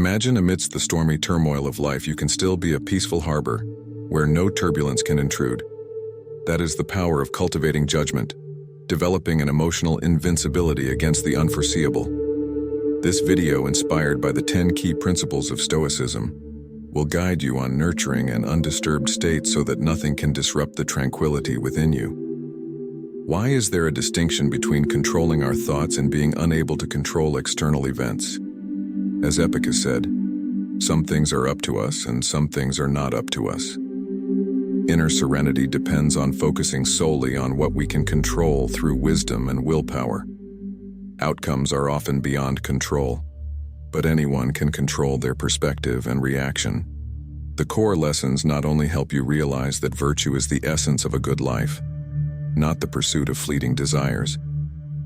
Imagine amidst the stormy turmoil of life you can still be a peaceful harbor where no turbulence can intrude. That is the power of cultivating judgment, developing an emotional invincibility against the unforeseeable. This video, inspired by the 10 key principles of Stoicism, will guide you on nurturing an undisturbed state so that nothing can disrupt the tranquility within you. Why is there a distinction between controlling our thoughts and being unable to control external events? As Epictetus said, some things are up to us and some things are not up to us. Inner serenity depends on focusing solely on what we can control through wisdom and willpower. Outcomes are often beyond control, but anyone can control their perspective and reaction. The core lessons not only help you realize that virtue is the essence of a good life, not the pursuit of fleeting desires.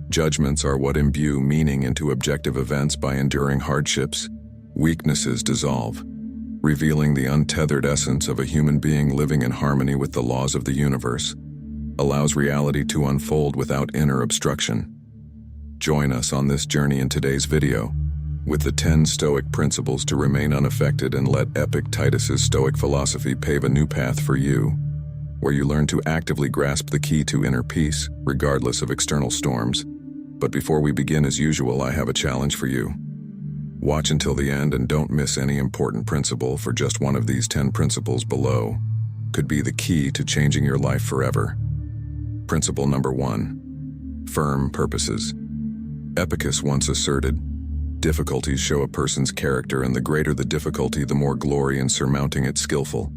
Judgments are what imbue meaning into objective events by enduring hardships. Weaknesses dissolve, revealing the untethered essence of a human being living in harmony with the laws of the universe, allows reality to unfold without inner obstruction. Join us on this journey in today's video, with the 10 Stoic principles to remain unaffected and let Epictetus's Stoic philosophy pave a new path for you, where you learn to actively grasp the key to inner peace, regardless of external storms. But before we begin, as usual, I have a challenge for you. Watch until the end and don't miss any important principle, for just one of these 10 principles below could be the key to changing your life forever. Principle number 1. Firm purposes. Epictetus once asserted, "Difficulties show a person's character, and the greater the difficulty, the more glory in surmounting it skillful.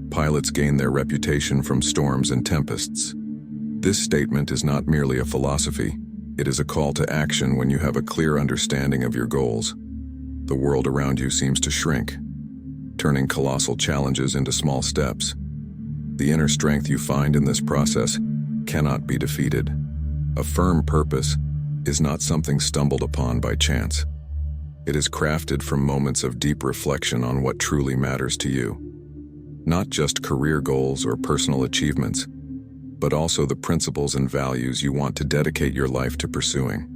Pilots gain their reputation from storms and tempests." This statement is not merely a philosophy. It is a call to action when you have a clear understanding of your goals. The world around you seems to shrink, turning colossal challenges into small steps. The inner strength you find in this process cannot be defeated. A firm purpose is not something stumbled upon by chance. It is crafted from moments of deep reflection on what truly matters to you. Not just career goals or personal achievements, but also the principles and values you want to dedicate your life to pursuing.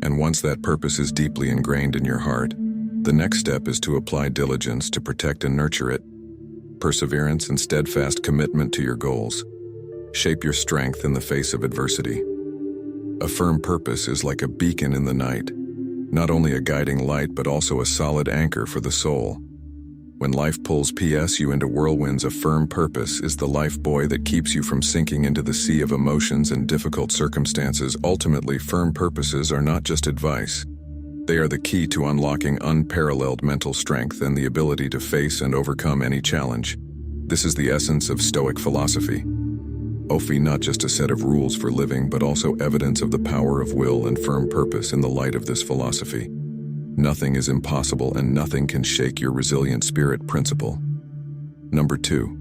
And once that purpose is deeply ingrained in your heart, the next step is to apply diligence to protect and nurture it. Perseverance and steadfast commitment to your goals shape your strength in the face of adversity. A firm purpose is like a beacon in the night, not only a guiding light but also a solid anchor for the soul. When life pulls you into whirlwinds, a firm purpose is the life buoy that keeps you from sinking into the sea of emotions and difficult circumstances. Ultimately, firm purposes are not just advice. They are the key to unlocking unparalleled mental strength and the ability to face and overcome any challenge. This is the essence of Stoic philosophy. Not just a set of rules for living, but also evidence of the power of will and firm purpose. In the light of this philosophy, nothing is impossible and nothing can shake your resilient spirit. Principle number 2.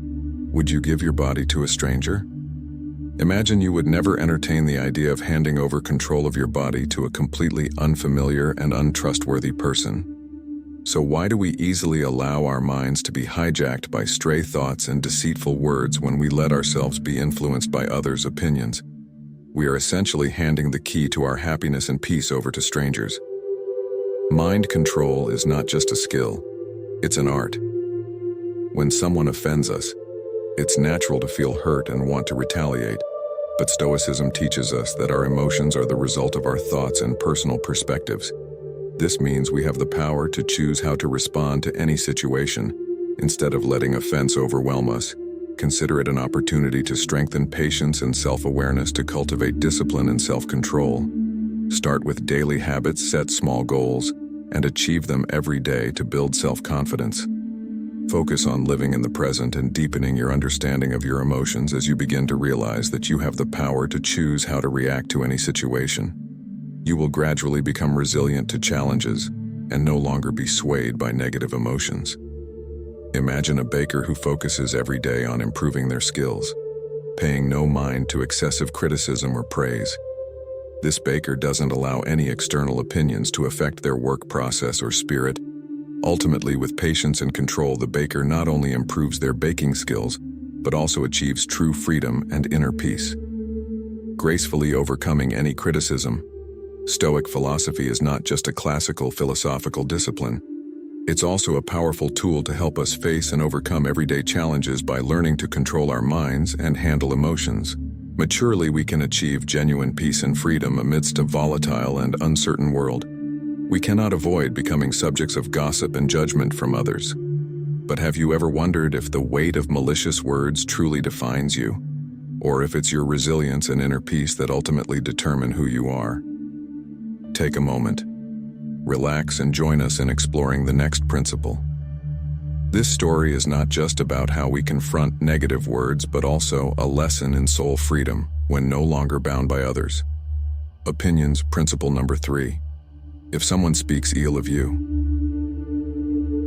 Would you give your body to a stranger? Imagine you would never entertain the idea of handing over control of your body to a completely unfamiliar and untrustworthy person. So why do we easily allow our minds to be hijacked by stray thoughts and deceitful words when we let ourselves be influenced by others' opinions? We are essentially handing the key to our happiness and peace over to strangers. Mind control is not just a skill, it's an art. When someone offends us, it's natural to feel hurt and want to retaliate, but Stoicism teaches us that our emotions are the result of our thoughts and personal perspectives. This means we have the power to choose how to respond to any situation. Instead of letting offense overwhelm us, consider it an opportunity to strengthen patience and self-awareness, to cultivate discipline and self-control. Start with daily habits, set small goals, and achieve them every day to build self-confidence. Focus on living in the present and deepening your understanding of your emotions as you begin to realize that you have the power to choose how to react to any situation. You will gradually become resilient to challenges and no longer be swayed by negative emotions. Imagine a baker who focuses every day on improving their skills, paying no mind to excessive criticism or praise. This baker doesn't allow any external opinions to affect their work process or spirit. Ultimately, with patience and control, the baker not only improves their baking skills, but also achieves true freedom and inner peace. Gracefully overcoming any criticism. Stoic philosophy is not just a classical philosophical discipline. It's also a powerful tool to help us face and overcome everyday challenges by learning to control our minds and handle emotions. Maturely, we can achieve genuine peace and freedom amidst a volatile and uncertain world. We cannot avoid becoming subjects of gossip and judgment from others. But have you ever wondered if the weight of malicious words truly defines you? Or if it's your resilience and inner peace that ultimately determine who you are? Take a moment, relax, and join us in exploring the next principle. This story is not just about how we confront negative words, but also a lesson in soul freedom when no longer bound by others. Opinions, principle number 3. If someone speaks ill of you.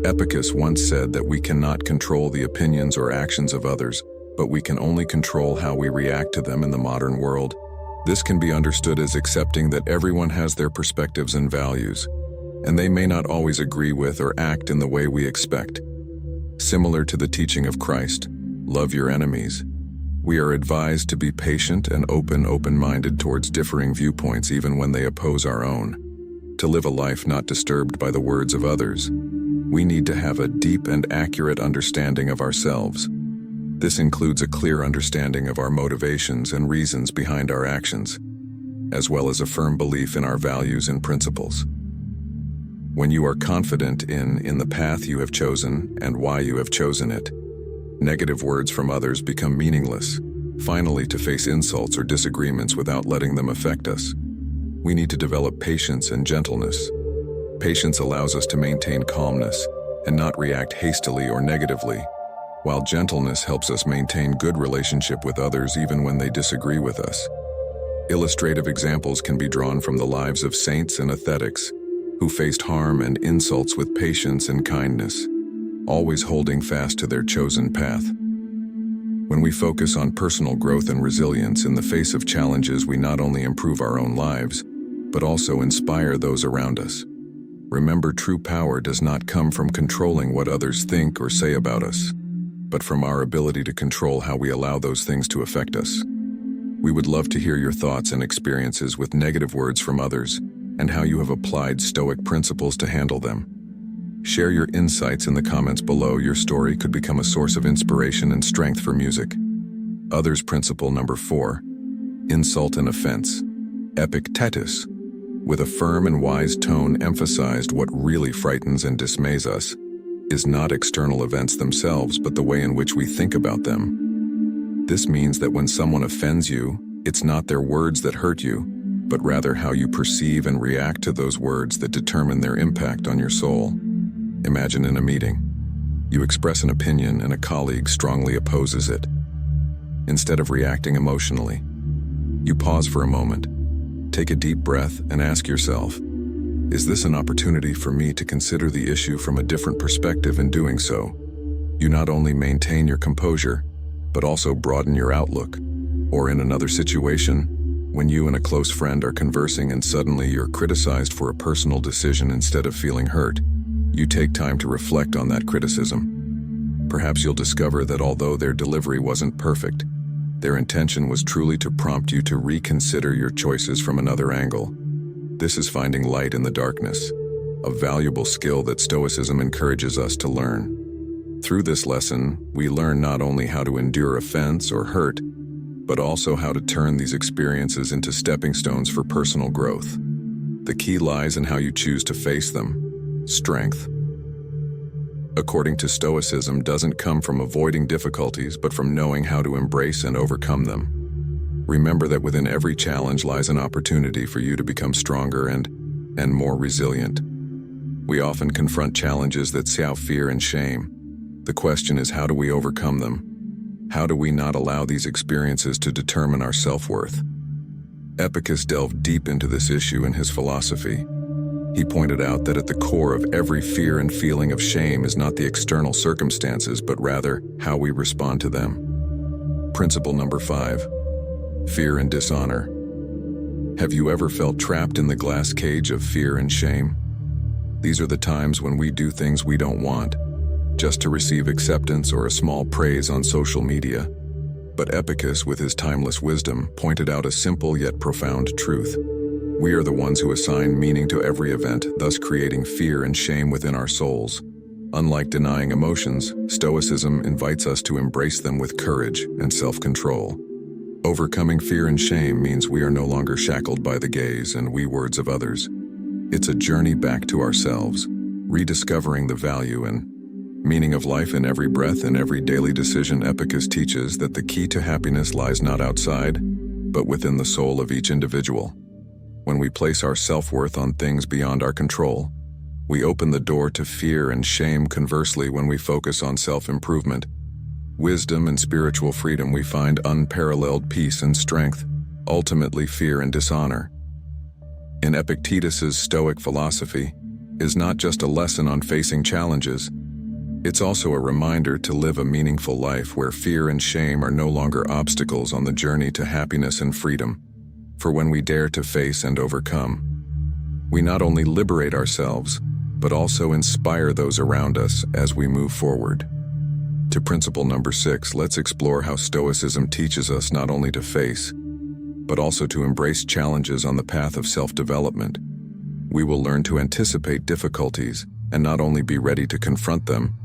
Epictetus once said that we cannot control the opinions or actions of others, but we can only control how we react to them in the modern world. This can be understood as accepting that everyone has their perspectives and values, and they may not always agree with or act in the way we expect. Similar to the teaching of Christ, love your enemies, we are advised to be patient and open-minded towards differing viewpoints even when they oppose our own. To live a life not disturbed by the words of others, we need to have a deep and accurate understanding of ourselves. This includes a clear understanding of our motivations and reasons behind our actions, as well as a firm belief in our values and principles. When you are confident in the path you have chosen and why you have chosen it, negative words from others become meaningless. Finally, to face insults or disagreements without letting them affect us, we need to develop patience and gentleness. Patience allows us to maintain calmness and not react hastily or negatively, while gentleness helps us maintain good relationship with others even when they disagree with us. Illustrative examples can be drawn from the lives of saints and ascetics, who faced harm and insults with patience and kindness, always holding fast to their chosen path. When we focus on personal growth and resilience in the face of challenges, we not only improve our own lives, but also inspire those around us. Remember, true power does not come from controlling what others think or say about us, but from our ability to control how we allow those things to affect us. We would love to hear your thoughts and experiences with negative words from others, and how you have applied Stoic principles to handle them. Share your insights in the comments below. Your story could become a source of inspiration and strength for music. Others, principle number 4. Insult and offense. Epictetus, with a firm and wise tone, emphasized what really frightens and dismays us is not external events themselves, but the way in which we think about them. This means that when someone offends you, it's not their words that hurt you, but rather how you perceive and react to those words that determine their impact on your soul. Imagine in a meeting, you express an opinion and a colleague strongly opposes it. Instead of reacting emotionally, you pause for a moment, take a deep breath, and ask yourself, is this an opportunity for me to consider the issue from a different perspective? In doing so, you not only maintain your composure, but also broaden your outlook. Or in another situation, when you and a close friend are conversing and suddenly you're criticized for a personal decision, instead of feeling hurt, you take time to reflect on that criticism. Perhaps you'll discover that although their delivery wasn't perfect, their intention was truly to prompt you to reconsider your choices from another angle. This is finding light in the darkness, a valuable skill that Stoicism encourages us to learn. Through this lesson, we learn not only how to endure offense or hurt, but also how to turn these experiences into stepping stones for personal growth. The key lies in how you choose to face them. Strength, according to Stoicism, doesn't come from avoiding difficulties, but from knowing how to embrace and overcome them. Remember that within every challenge lies an opportunity for you to become stronger and more resilient. We often confront challenges that sow fear and shame. The question is, how do we overcome them? How do we not allow these experiences to determine our self-worth? Epictetus delved deep into this issue in his philosophy. He pointed out that at the core of every fear and feeling of shame is not the external circumstances, but rather how we respond to them. Principle number 5. Fear and dishonor. Have you ever felt trapped in the glass cage of fear and shame? These are the times when we do things we don't want, just to receive acceptance or a small praise on social media. But Epictetus, with his timeless wisdom, pointed out a simple yet profound truth. We are the ones who assign meaning to every event, thus creating fear and shame within our souls. Unlike denying emotions, Stoicism invites us to embrace them with courage and self-control. Overcoming fear and shame means we are no longer shackled by the gaze and we words of others. It's a journey back to ourselves, rediscovering the value and meaning of life in every breath and every daily decision. Epictetus teaches that the key to happiness lies not outside, but within the soul of each individual. When we place our self-worth on things beyond our control, we open the door to fear and shame. Conversely, when we focus on self-improvement, wisdom and spiritual freedom, we find unparalleled peace and strength, ultimately fear and dishonor. In Epictetus's Stoic philosophy is not just a lesson on facing challenges, it's also a reminder to live a meaningful life where fear and shame are no longer obstacles on the journey to happiness and freedom. For when we dare to face and overcome, we not only liberate ourselves, but also inspire those around us as we move forward. To principle number 6, let's explore how Stoicism teaches us not only to face, but also to embrace challenges on the path of self-development. We will learn to anticipate difficulties and not only be ready to confront them,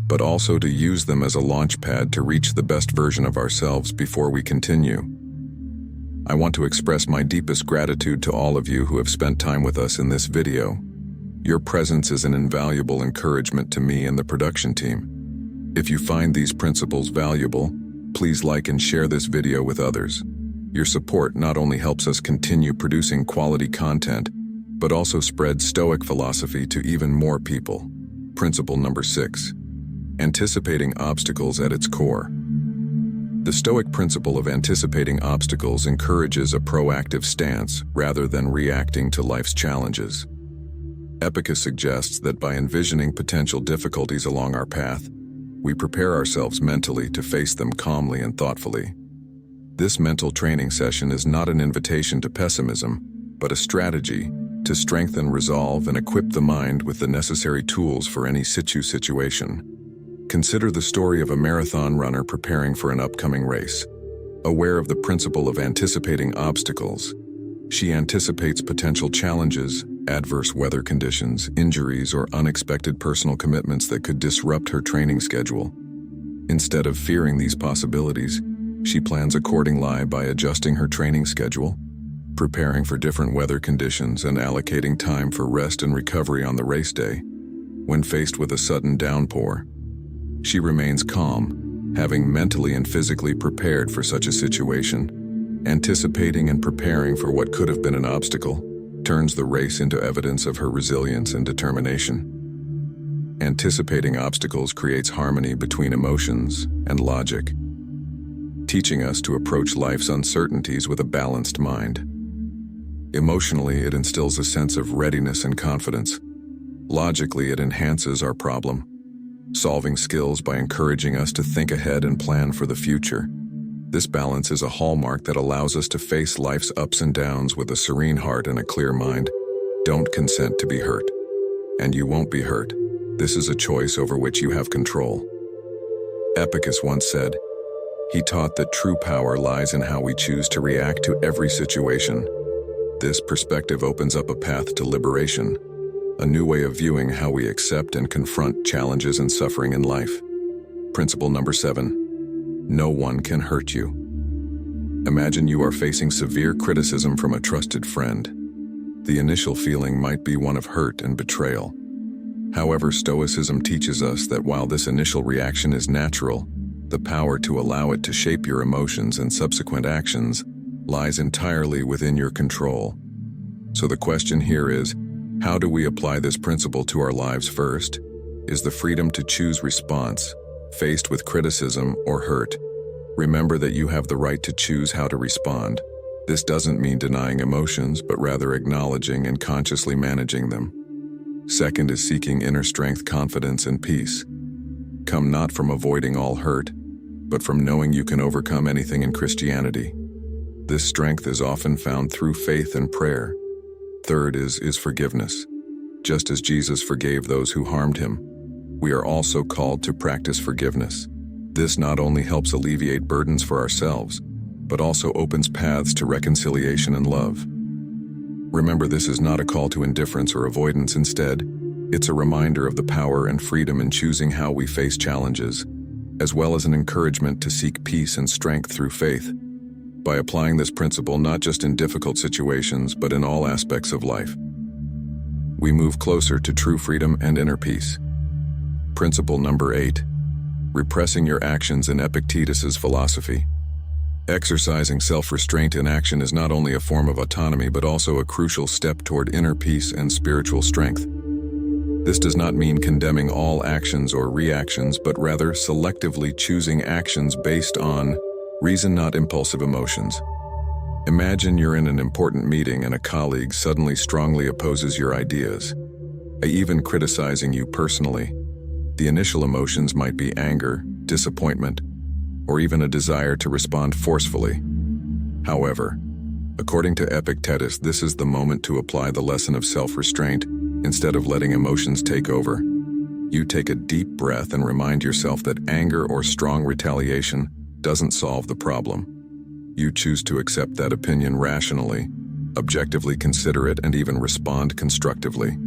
but also to use them as a launch pad to reach the best version of ourselves. Before we continue, I want to express my deepest gratitude to all of you who have spent time with us in this video. Your presence is an invaluable encouragement to me and the production team. If you find these principles valuable, please like and share this video with others. Your support not only helps us continue producing quality content, but also spread Stoic philosophy to even more people. Principle number 6. Anticipating obstacles at its core. The Stoic principle of anticipating obstacles encourages a proactive stance rather than reacting to life's challenges. Epictetus suggests that by envisioning potential difficulties along our path, we prepare ourselves mentally to face them calmly and thoughtfully. This mental training session is not an invitation to pessimism, but a strategy to strengthen resolve and equip the mind with the necessary tools for any situation. Consider the story of a marathon runner preparing for an upcoming race. Aware of the principle of anticipating obstacles, she anticipates potential challenges, adverse weather conditions, injuries, or unexpected personal commitments that could disrupt her training schedule. Instead of fearing these possibilities, she plans accordingly by adjusting her training schedule, preparing for different weather conditions, and allocating time for rest and recovery on the race day. When faced with a sudden downpour, she remains calm, having mentally and physically prepared for such a situation. Anticipating and preparing for what could have been an obstacle turns the race into evidence of her resilience and determination. Anticipating obstacles creates harmony between emotions and logic, teaching us to approach life's uncertainties with a balanced mind. Emotionally, it instills a sense of readiness and confidence. Logically, it enhances our problem-solving skills by encouraging us to think ahead and plan for the future. This balance is a hallmark that allows us to face life's ups and downs with a serene heart and a clear mind. Don't consent to be hurt, and you won't be hurt. This is a choice over which you have control. Epictetus once said, he taught that true power lies in how we choose to react to every situation. This perspective opens up a path to liberation, a new way of viewing how we accept and confront challenges and suffering in life. Principle number 7. No one can hurt you. Imagine you are facing severe criticism from a trusted friend. The initial feeling might be one of hurt and betrayal. However, Stoicism teaches us that while this initial reaction is natural, the power to allow it to shape your emotions and subsequent actions lies entirely within your control. So the question here is, how do we apply this principle to our lives? First, is the freedom to choose response, faced with criticism or hurt. Remember that you have the right to choose how to respond. This doesn't mean denying emotions, but rather acknowledging and consciously managing them. Second is seeking inner strength, confidence, and peace. Come not from avoiding all hurt, but from knowing you can overcome anything in Christianity. This strength is often found through faith and prayer. Third is forgiveness. Just as Jesus forgave those who harmed him, we are also called to practice forgiveness. This not only helps alleviate burdens for ourselves, but also opens paths to reconciliation and love. Remember, this is not a call to indifference or avoidance. Instead, it's a reminder of the power and freedom in choosing how we face challenges, as well as an encouragement to seek peace and strength through faith. By applying this principle not just in difficult situations, but in all aspects of life, we move closer to true freedom and inner peace. Principle number 8. Repressing your actions in Epictetus's philosophy. Exercising self-restraint in action is not only a form of autonomy, but also a crucial step toward inner peace and spiritual strength. This does not mean condemning all actions or reactions, but rather selectively choosing actions based on reason, not impulsive emotions. Imagine you're in an important meeting and a colleague suddenly strongly opposes your ideas, even criticizing you personally. The initial emotions might be anger, disappointment, or even a desire to respond forcefully. However, according to Epictetus, this is the moment to apply the lesson of self-restraint. Instead of letting emotions take over, you take a deep breath and remind yourself that anger or strong retaliation doesn't solve the problem. You choose to accept that opinion rationally, objectively consider it, and even respond constructively,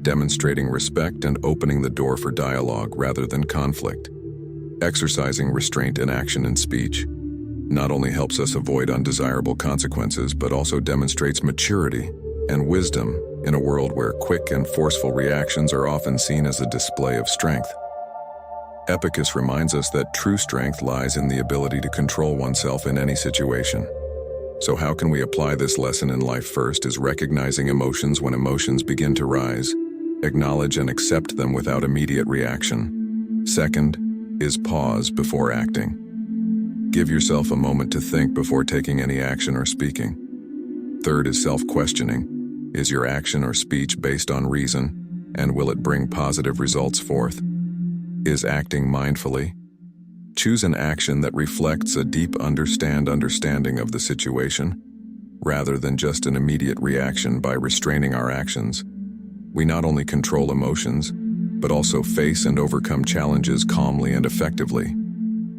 demonstrating respect and opening the door for dialogue rather than conflict. Exercising restraint in action and speech not only helps us avoid undesirable consequences, but also demonstrates maturity and wisdom in a world where quick and forceful reactions are often seen as a display of strength. Epictetus reminds us that true strength lies in the ability to control oneself in any situation. So how can we apply this lesson in life? First is recognizing emotions when emotions begin to rise. Acknowledge and accept them without immediate reaction. Second is pause before acting. Give yourself a moment to think before taking any action or speaking. Third is self-questioning. Is your action or speech based on reason, and will it bring positive results forth? Is acting mindfully? Choose an action that reflects a deep understanding of the situation, rather than just an immediate reaction. By restraining our actions, we not only control emotions, but also face and overcome challenges calmly and effectively.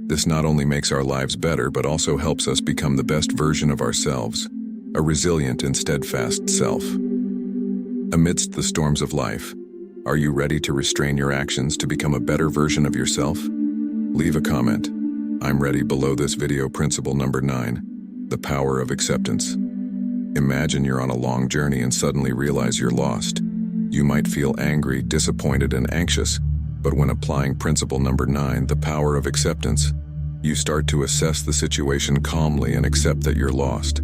This not only makes our lives better, but also helps us become the best version of ourselves, a resilient and steadfast self. Amidst the storms of life, are you ready to restrain your actions to become a better version of yourself? Leave a comment. I'm ready below this video. Principle number 9, the power of acceptance. Imagine you're on a long journey and suddenly realize you're lost. You might feel angry, disappointed, and anxious, but when applying principle number 9, the power of acceptance, you start to assess the situation calmly and accept that you're lost.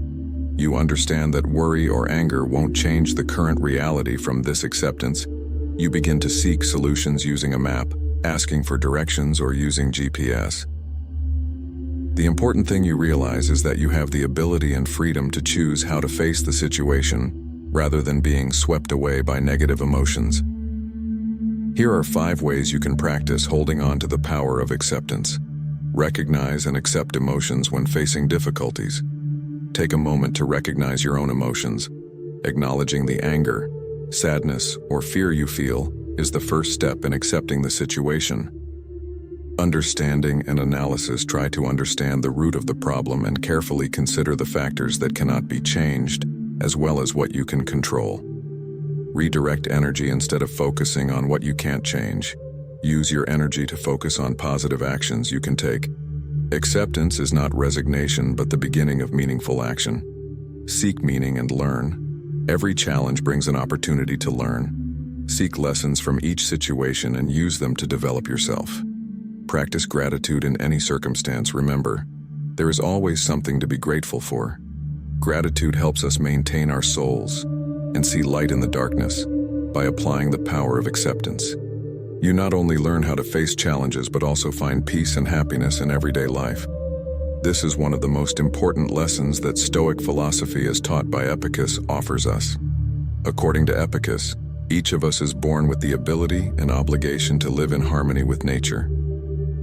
You understand that worry or anger won't change the current reality. From this acceptance, you begin to seek solutions using a map, asking for directions, or using GPS. The important thing you realize is that you have the ability and freedom to choose how to face the situation, rather than being swept away by negative emotions. Here are 5 ways you can practice holding on to the power of acceptance. Recognize and accept emotions when facing difficulties. Take a moment to recognize your own emotions. Acknowledging the anger, sadness, or fear you feel is the first step in accepting the situation. Understanding and analysis. Try to understand the root of the problem and carefully consider the factors that cannot be changed, as well as what you can control. Redirect energy instead of focusing on what you can't change. Use your energy to focus on positive actions you can take. Acceptance is not resignation, but the beginning of meaningful action. Seek meaning and learn. Every challenge brings an opportunity to learn. Seek lessons from each situation and use them to develop yourself. Practice gratitude in any circumstance. Remember, there is always something to be grateful for. Gratitude helps us maintain our souls and see light in the darkness. By applying the power of acceptance, you not only learn how to face challenges, but also find peace and happiness in everyday life. This is one of the most important lessons that Stoic philosophy, as taught by Epictetus, offers us. According to Epictetus, each of us is born with the ability and obligation to live in harmony with nature.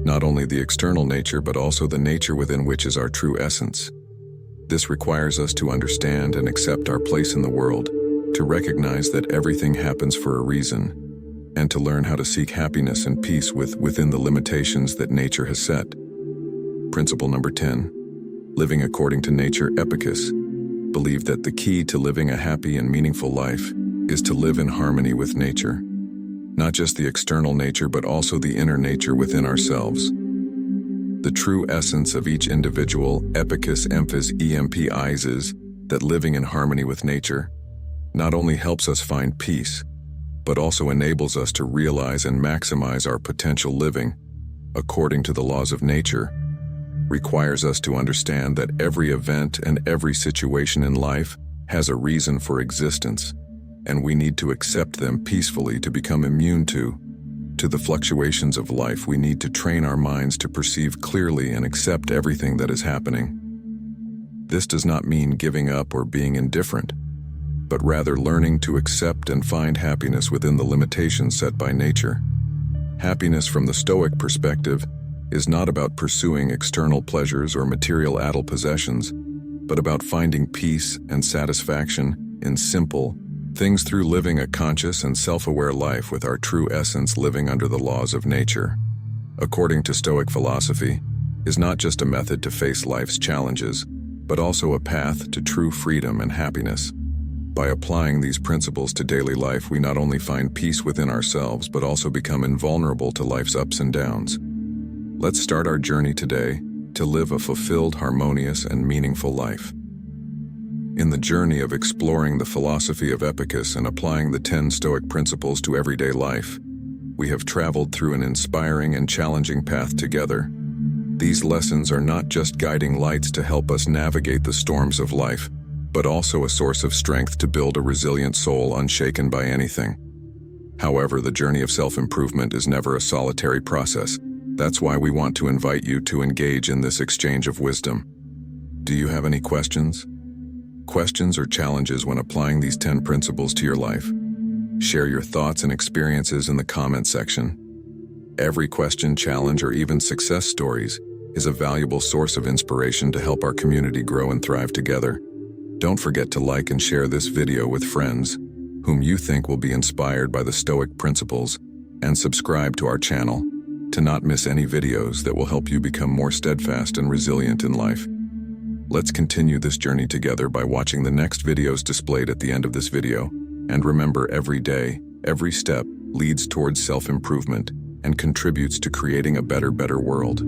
Not only the external nature, but also the nature within, which is our true essence. This requires us to understand and accept our place in the world, to recognize that everything happens for a reason, and to learn how to seek happiness and peace within the limitations that nature has set. Principle number 10, living according to nature. Epictetus believe that the key to living a happy and meaningful life is to live in harmony with nature. Not just the external nature, but also the inner nature within ourselves. The true essence of each individual, Epictetus emphasizes that living in harmony with nature not only helps us find peace, but also enables us to realize and maximize our potential. Living according to the laws of nature requires us to understand that every event and every situation in life has a reason for existence, and we need to accept them peacefully to become immune to the fluctuations of life. We need to train our minds to perceive clearly and accept everything that is happening. This does not mean giving up or being indifferent, but rather learning to accept and find happiness within the limitations set by nature. Happiness from the Stoic perspective is not about pursuing external pleasures or material adult possessions, but about finding peace and satisfaction in simple things through living a conscious and self-aware life with our true essence, living under the laws of nature. According to Stoic philosophy, is not just a method to face life's challenges, but also a path to true freedom and happiness. By applying these principles to daily life, we not only find peace within ourselves, but also become invulnerable to life's ups and downs. Let's start our journey today to live a fulfilled, harmonious, and meaningful life. In the journey of exploring the philosophy of Epictetus and applying the 10 Stoic principles to everyday life, we have traveled through an inspiring and challenging path together. These lessons are not just guiding lights to help us navigate the storms of life, but also a source of strength to build a resilient soul unshaken by anything. However, the journey of self-improvement is never a solitary process. That's why we want to invite you to engage in this exchange of wisdom. Do you have any questions? Questions or challenges when applying these 10 principles to your life? Share your thoughts and experiences in the comment section. Every question, challenge, or even success stories is a valuable source of inspiration to help our community grow and thrive together. Don't forget to like and share this video with friends whom you think will be inspired by the Stoic principles, and subscribe to our channel to not miss any videos that will help you become more steadfast and resilient in life. Let's continue this journey together by watching the next videos displayed at the end of this video. And remember, every day, every step leads towards self-improvement and contributes to creating a better world.